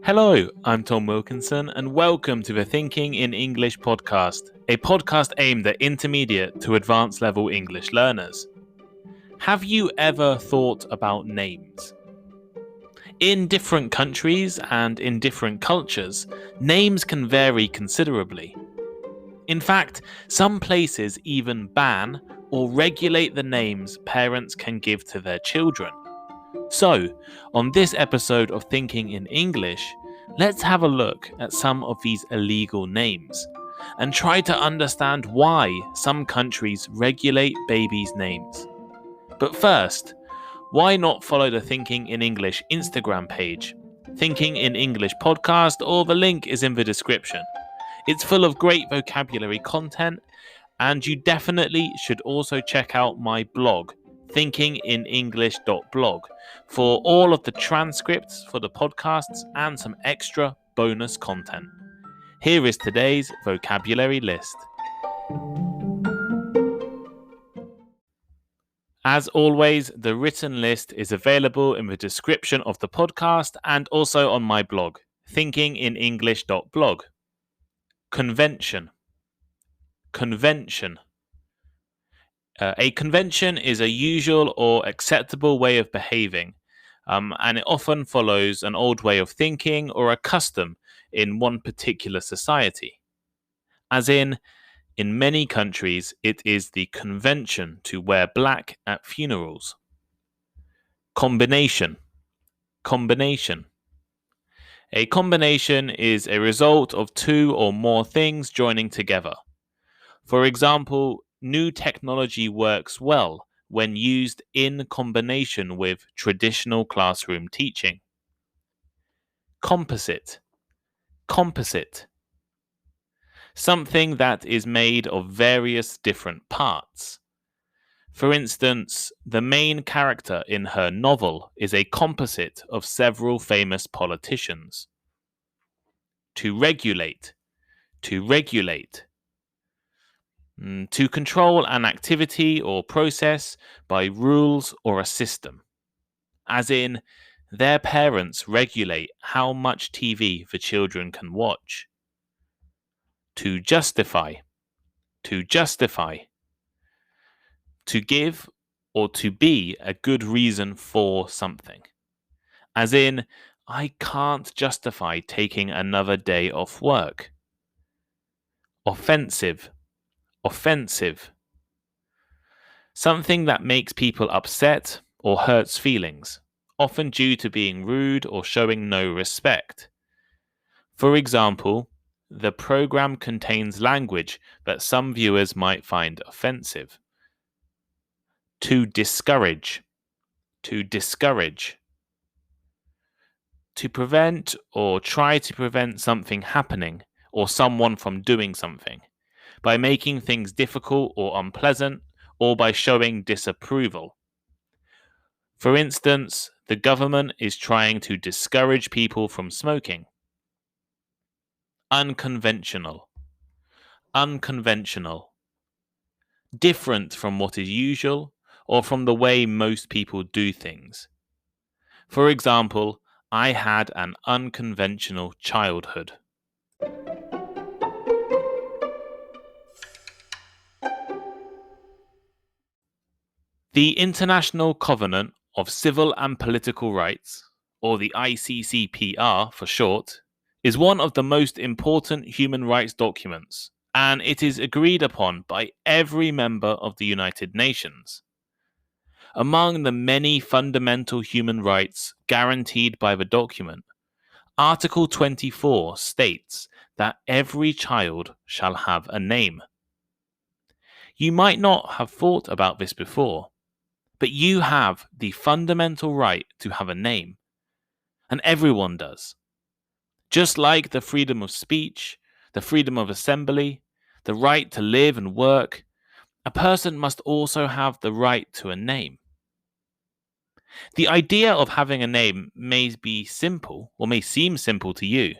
Hello, I'm Tom Wilkinson, and welcome to the Thinking in English podcast, a podcast aimed at intermediate to advanced level English learners. Have you ever thought about names? In different countries and in different cultures, names can vary considerably. In fact, some places even ban or regulate the names parents can give to their children. So, on this episode of Thinking in English, let's have a look at some of these illegal names and try to understand why some countries regulate babies' names. But first, why not follow the Thinking in English Instagram page, Thinking in English podcast, or the link is in the description. It's full of great vocabulary content, and you definitely should also check out my blog, thinkinginenglish.blog, for all of the transcripts for the podcasts and some extra bonus content. Here is today's vocabulary list. As always, the written list is available in the description of the podcast and also on my blog, thinkinginenglish.blog. Convention. Convention. A convention is a usual or acceptable way of behaving, and it often follows an old way of thinking or a custom in one particular society. As in many countries, it is the convention to wear black at funerals. Combination. Combination. A combination is a result of two or more things joining together. For example, new technology works well when used in combination with traditional classroom teaching. Composite. Composite. Something that is made of various different parts. For instance, the main character in her novel is a composite of several famous politicians. To regulate. To regulate. To control an activity or process by rules or a system. As in, their parents regulate how much TV the children can watch. To justify. To justify. To give or to be a good reason for something. As in, I can't justify taking another day off work. Offensive. Offensive. Something that makes people upset or hurts feelings, often due to being rude or showing no respect. For example, the program contains language that some viewers might find offensive. To discourage. To discourage. To prevent or try to prevent something happening or someone from doing something, by making things difficult or unpleasant, or by showing disapproval. For instance, the government is trying to discourage people from smoking. Unconventional. Unconventional. Different from what is usual, or from the way most people do things. For example, I had an unconventional childhood. The International Covenant of Civil and Political Rights, or the ICCPR for short, is one of the most important human rights documents, and it is agreed upon by every member of the United Nations. Among the many fundamental human rights guaranteed by the document, Article 24 states that every child shall have a name. You might not have thought about this before, but you have the fundamental right to have a name, and everyone does. Just like the freedom of speech, the freedom of assembly, the right to live and work, a person must also have the right to a name. The idea of having a name may be simple, or may seem simple to you,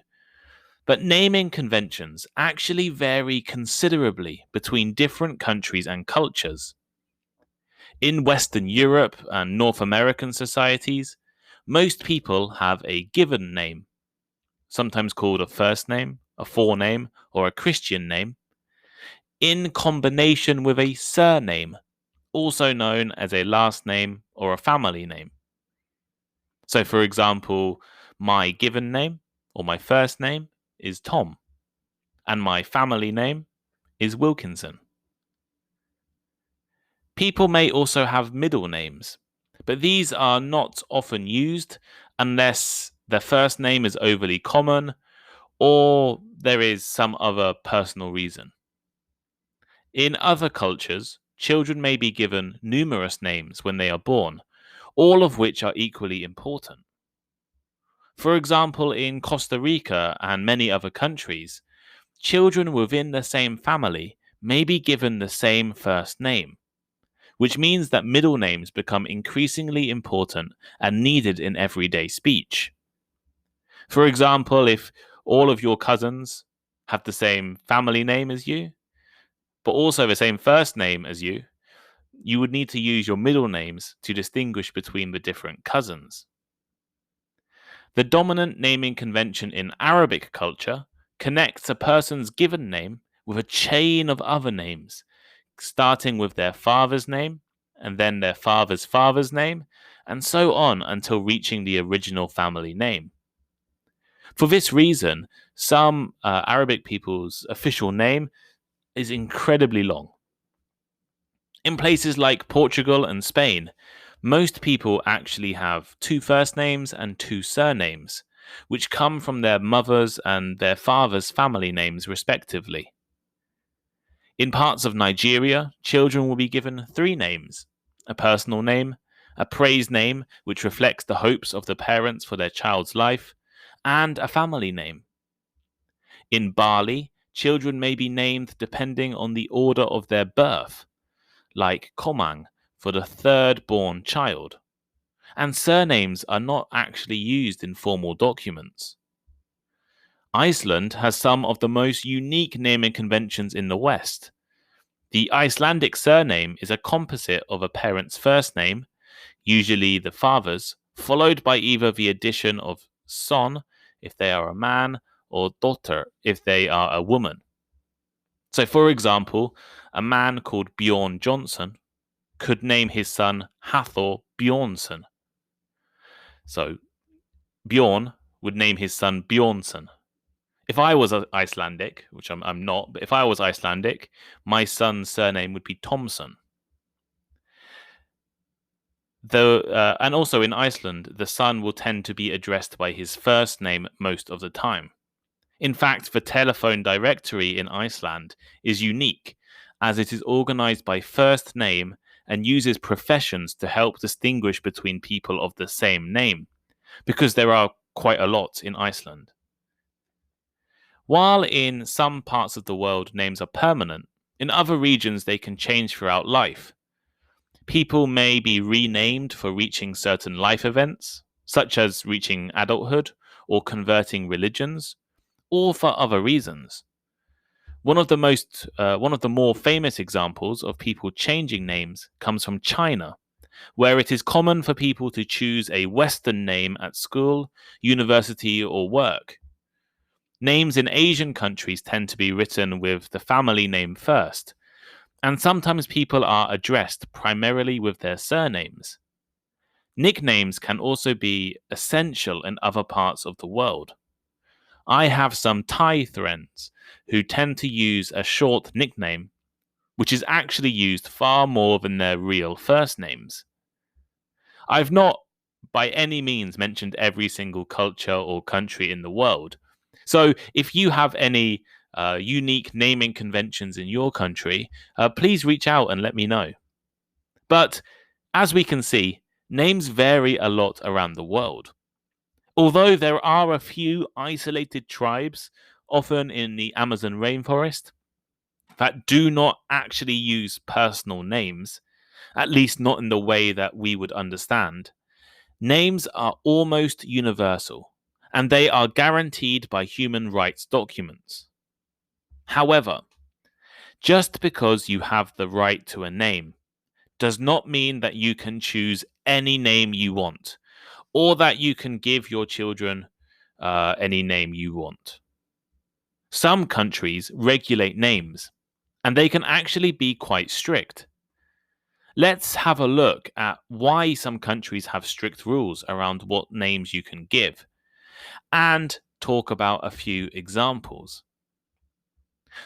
but naming conventions actually vary considerably between different countries and cultures. In Western Europe and North American societies, most people have a given name. sometimes called a first name, a forename, or a Christian name, in combination with a surname, also known as a last name or a family name. So, for example, my given name or my first name is Tom, and my family name is Wilkinson. People may also have middle names, but these are not often used unless their first name is overly common or there is some other personal reason. In other cultures, children may be given numerous names when they are born, all of which are equally important. For example, in Costa Rica and many other countries, children within the same family may be given the same first name, which means that middle names become increasingly important and needed in everyday speech. For example, if all of your cousins have the same family name as you, but also the same first name as you, you would need to use your middle names to distinguish between the different cousins. The dominant naming convention in Arabic culture connects a person's given name with a chain of other names, starting with their father's name, and then their father's father's name, and so on until reaching the original family name. For this reason, some Arabic people's official name is incredibly long. In places like Portugal and Spain, most people actually have 2 first names and 2 surnames, which come from their mother's and their father's family names, respectively. In parts of Nigeria, children will be given 3 names: a personal name, a praise name, which reflects the hopes of the parents for their child's life, and a family name. In Bali, children may be named depending on the order of their birth, like Komang for the third born child. And surnames are not actually used in formal documents. Iceland has some of the most unique naming conventions in the West. The Icelandic surname is a composite of a parent's first name, usually the father's, followed by either the addition of son if they are a man or dotter if they are a woman. So, for example, a man called Bjorn Johnson could name his son Hathor Bjornsson. So, Bjorn would name his son Bjornsson. If I was Icelandic, which I'm not, but if I was Icelandic, my son's surname would be Thomson. And also in Iceland, the son will tend to be addressed by his first name most of the time. In fact, the telephone directory in Iceland is unique, as it is organized by first name and uses professions to help distinguish between people of the same name, because there are quite a lot in Iceland. While in some parts of the world names are permanent, in other regions they can change throughout life. People may be renamed for reaching certain life events, such as reaching adulthood or converting religions, or for other reasons. One of the more famous examples of people changing names comes from China, where it is common for people to choose a Western name at school, university, or work. Names in Asian countries tend to be written with the family name first, and sometimes people are addressed primarily with their surnames. Nicknames can also be essential in other parts of the world. I have some Thai friends who tend to use a short nickname, which is actually used far more than their real first names. I've not by any means mentioned every single culture or country in the world. So if you have any unique naming conventions in your country, please reach out and let me know. But as we can see, names vary a lot around the world. Although there are a few isolated tribes, often in the Amazon rainforest, that do not actually use personal names, at least not in the way that we would understand, names are almost universal, and they are guaranteed by human rights documents. However, just because you have the right to a name does not mean that you can choose any name you want, or that you can give your children any name you want. Some countries regulate names, and they can actually be quite strict. Let's have a look at why some countries have strict rules around what names you can give, and talk about a few examples.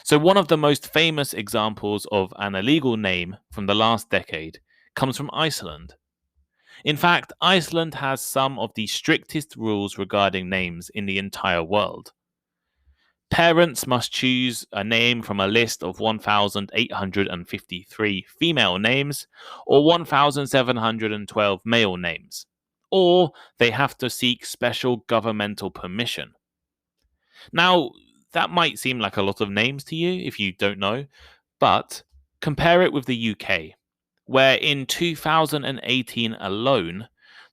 So, one of the most famous examples of an illegal name from the last decade comes from Iceland. In fact, Iceland has some of the strictest rules regarding names in the entire world. Parents must choose a name from a list of 1,853 female names or 1,712 male names, or they have to seek special governmental permission. Now, that might seem like a lot of names to you if you don't know, but compare it with the UK, where in 2018 alone,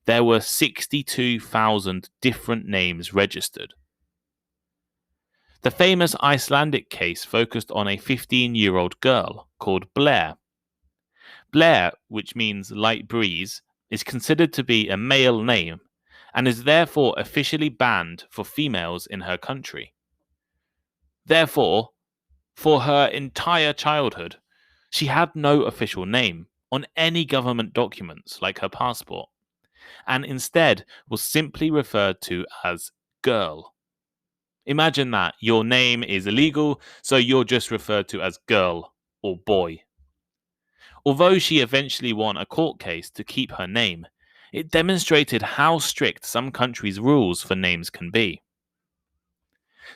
there were 62,000 different names registered. The famous Icelandic case focused on a 15-year-old girl called Blair. Blair, which means light breeze, is considered to be a male name and is therefore officially banned for females in her country. Therefore, for her entire childhood, she had no official name on any government documents like her passport, and instead was simply referred to as girl. Imagine that. Your name is illegal, so you're just referred to as girl or boy. Although she eventually won a court case to keep her name, it demonstrated how strict some countries' rules for names can be.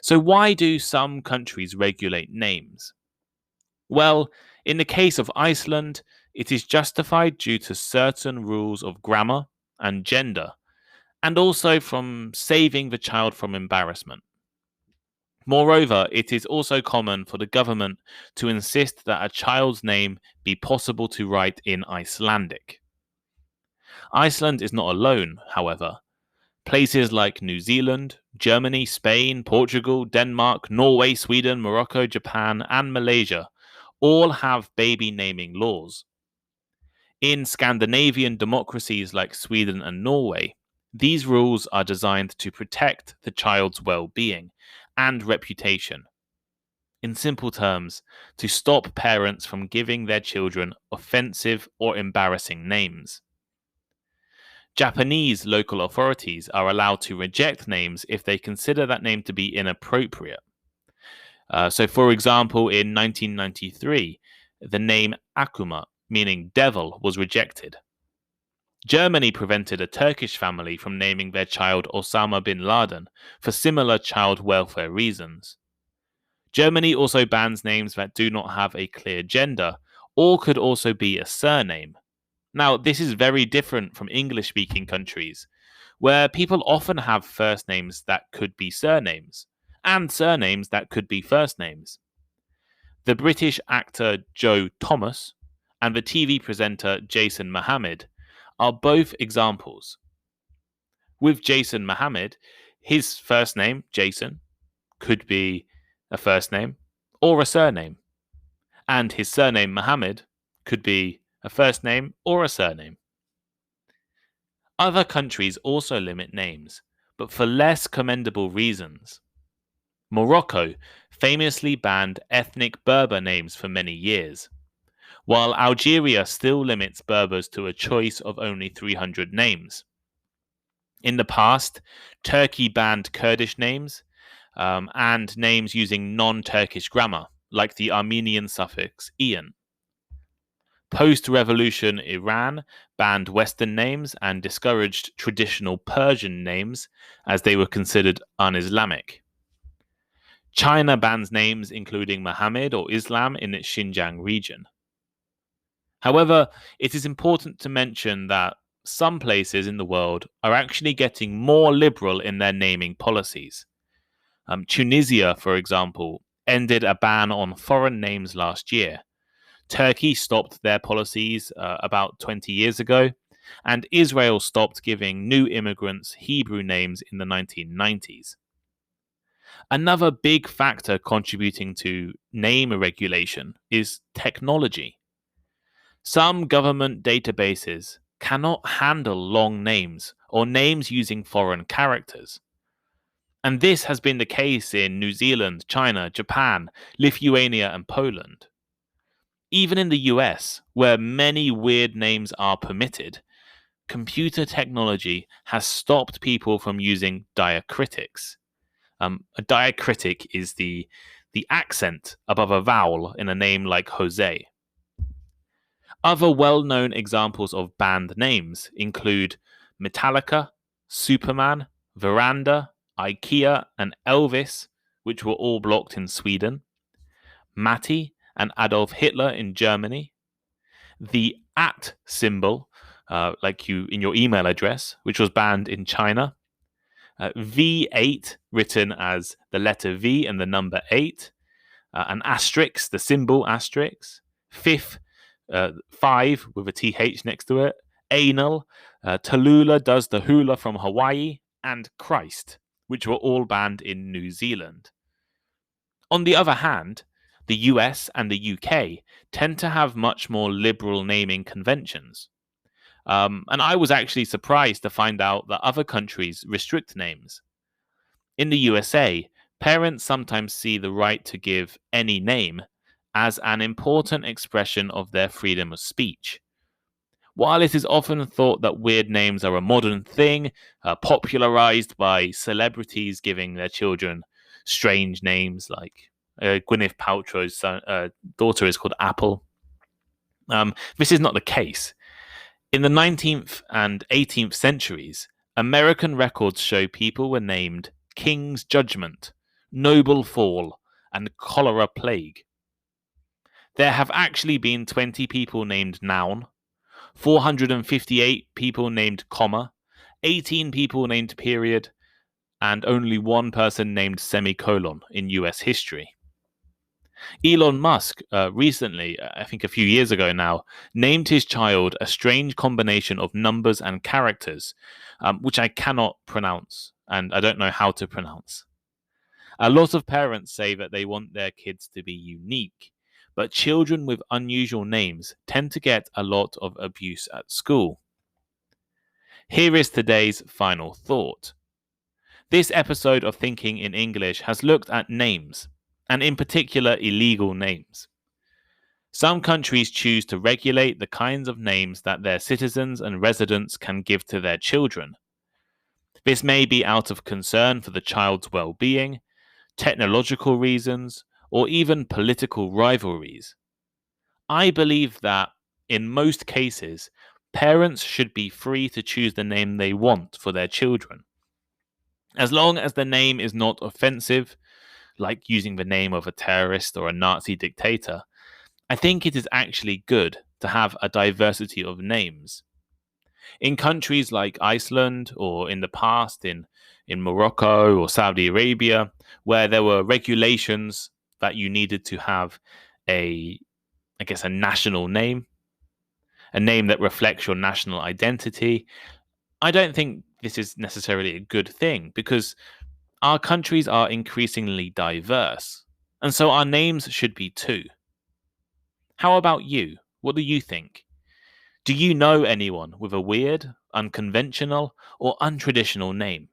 So why do some countries regulate names? Well, in the case of Iceland, it is justified due to certain rules of grammar and gender, and also from saving the child from embarrassment. Moreover, it is also common for the government to insist that a child's name be possible to write in Icelandic. Iceland is not alone, however. Places like New Zealand, Germany, Spain, Portugal, Denmark, Norway, Sweden, Morocco, Japan, and Malaysia all have baby naming laws. In Scandinavian democracies like Sweden and Norway, these rules are designed to protect the child's well-being and reputation. In simple terms, to stop parents from giving their children offensive or embarrassing names. Japanese local authorities are allowed to reject names if they consider that name to be inappropriate. So, for example, in 1993, the name Akuma, meaning devil, was rejected. Germany prevented a Turkish family from naming their child Osama bin Laden for similar child welfare reasons. Germany also bans names that do not have a clear gender or could also be a surname. Now, this is very different from English-speaking countries, where people often have first names that could be surnames, and surnames that could be first names. The British actor Joe Thomas and the TV presenter Jason Mohammed are both examples. With Jason Mohammed, his first name, Jason, could be a first name or a surname, and his surname, Mohammed, could be a first name or a surname. Other countries also limit names, but for less commendable reasons. Morocco famously banned ethnic Berber names for many years, while Algeria still limits Berbers to a choice of only 300 names. In the past, Turkey banned Kurdish names and names using non-Turkish grammar, like the Armenian suffix "ian." Post-revolution Iran banned Western names and discouraged traditional Persian names as they were considered un-Islamic. China bans names including Muhammad or Islam in its Xinjiang region. However, it is important to mention that some places in the world are actually getting more liberal in their naming policies. Tunisia, for example, ended a ban on foreign names last year. Turkey stopped their policies about 20 years ago, and Israel stopped giving new immigrants Hebrew names in the 1990s. Another big factor contributing to name regulation is technology. Some government databases cannot handle long names or names using foreign characters. And this has been the case in New Zealand, China, Japan, Lithuania, and Poland. Even in the US, where many weird names are permitted, computer technology has stopped people from using diacritics. A diacritic is the accent above a vowel in a name like Jose. Other well-known examples of band names include Metallica, Superman, Veranda, IKEA, and Elvis, which were all blocked in Sweden, Matti and Adolf Hitler in Germany, the @ symbol, like you in your email address, which was banned in China, V8 written as the letter V and the number 8, an asterisk, the symbol asterisk, fifth, 5 with a TH next to it, anal, Tallulah does the hula from Hawaii, and Christ, which were all banned in New Zealand. On the other hand, the US and the UK tend to have much more liberal naming conventions. And I was actually surprised to find out that other countries restrict names. In the USA, parents sometimes see the right to give any name as an important expression of their freedom of speech. While it is often thought that weird names are a modern thing, popularized by celebrities giving their children strange names, like Gwyneth Paltrow's daughter is called Apple, this is not the case. In the 19th and 18th centuries, American records show people were named King's Judgment, Noble Fall, and Cholera Plague. There have actually been 20 people named Noun, 458 people named Comma, 18 people named Period, and only one person named Semicolon in US history. Elon Musk recently, I think a few years ago now, named his child a strange combination of numbers and characters, which I cannot pronounce, and I don't know how to pronounce. A lot of parents say that they want their kids to be unique, but children with unusual names tend to get a lot of abuse at school. Here is today's final thought. This episode of Thinking in English has looked at names, and in particular illegal names. Some countries choose to regulate the kinds of names that their citizens and residents can give to their children. This may be out of concern for the child's well-being, technological reasons, or even political rivalries. I believe that, in most cases, parents should be free to choose the name they want for their children. As long as the name is not offensive, like using the name of a terrorist or a Nazi dictator, I think it is actually good to have a diversity of names. In countries like Iceland, or in the past in Morocco or Saudi Arabia, where there were regulations that you needed to have a national name, a name that reflects your national identity, I don't think this is necessarily a good thing, because our countries are increasingly diverse, and so our names should be too. How about you? What do you think? Do you know anyone with a weird, unconventional, or untraditional name?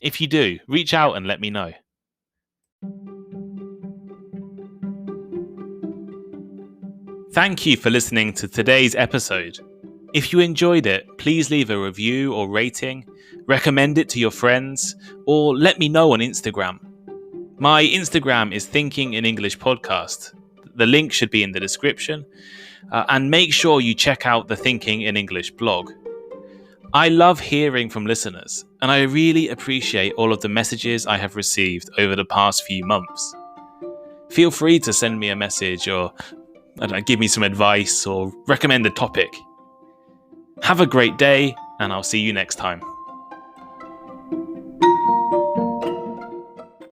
If you do, reach out and let me know. Thank you for listening to today's episode. If you enjoyed it, please leave a review or rating, recommend it to your friends, or let me know on Instagram. My Instagram is Thinking in English Podcast. The link should be in the description. And make sure you check out the Thinking in English blog. I love hearing from listeners, and I really appreciate all of the messages I have received over the past few months. Feel free to send me a message, or give me some advice, or recommend a topic. Have a great day, and I'll see you next time.